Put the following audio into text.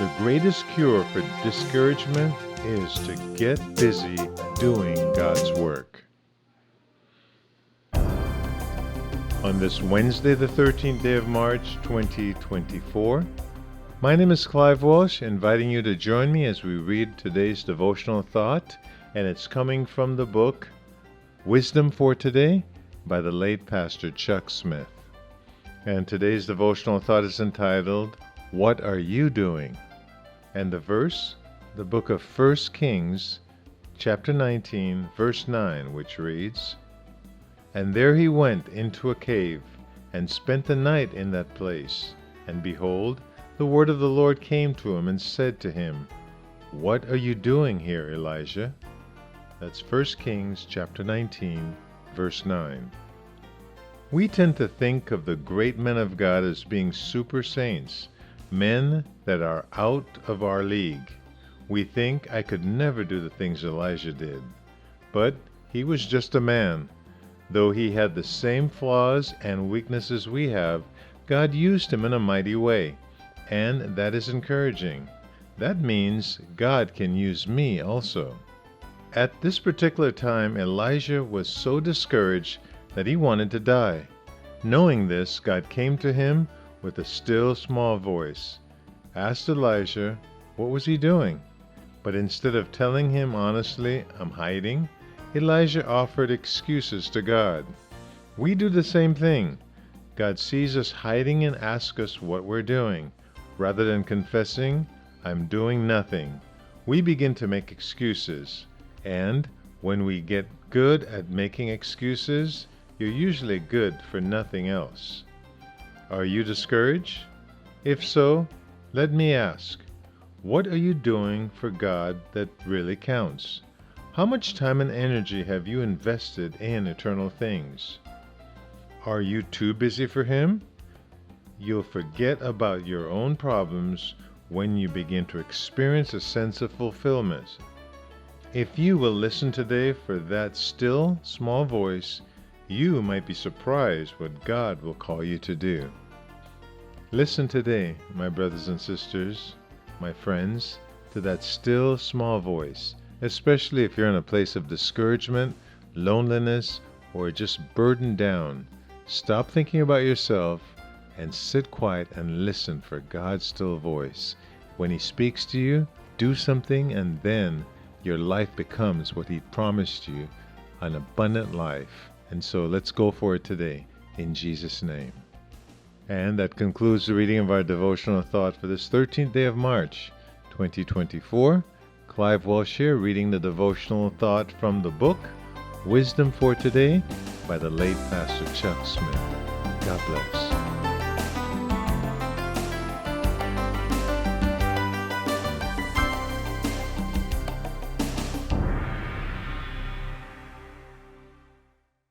The greatest cure for discouragement is to get busy doing God's work. On this Wednesday, the 13th day of March, 2024, my name is Clive Walsh, inviting you to join me as we read today's devotional thought, and it's coming from the book Wisdom for Today by the late Pastor Chuck Smith. And today's devotional thought is entitled, What Are You Doing? And the verse, the book of 1 Kings, chapter 19, verse 9, which reads, And there he went into a cave, and spent the night in that place. And behold, the word of the Lord came to him, and said to him, What are you doing here, Elijah? That's 1 Kings chapter 19, verse 9. We tend to think of the great men of God as being super saints, men that are out of our league. We think, I could never do the things Elijah did. But he was just a man. Though he had the same flaws and weaknesses we have, God used him in a mighty way, and that is encouraging. That means God can use me also. At this particular time, Elijah was so discouraged that he wanted to die. Knowing this, God came to him with a still small voice, asked Elijah what was he doing. But instead of telling him honestly, I'm hiding, Elijah offered excuses to God. We do the same thing. God sees us hiding and asks us what we're doing. Rather than confessing, I'm doing nothing, we begin to make excuses. And when we get good at making excuses, you're usually good for nothing else. Are you discouraged? If so, let me ask, what are you doing for God that really counts? How much time and energy have you invested in eternal things? Are you too busy for Him? You'll forget about your own problems when you begin to experience a sense of fulfillment. If you will listen today for that still, small voice, you might be surprised what God will call you to do. Listen today, my brothers and sisters, my friends, to that still, small voice, especially if you're in a place of discouragement, loneliness, or just burdened down. Stop thinking about yourself and sit quiet and listen for God's still voice. When He speaks to you, do something, and then your life becomes what He promised you, an abundant life. And so let's go for it today, in Jesus' name. And that concludes the reading of our devotional thought for this 13th day of March, 2024. Clive Walsh here, reading the devotional thought from the book, Wisdom for Today, by the late Pastor Chuck Smith. God bless.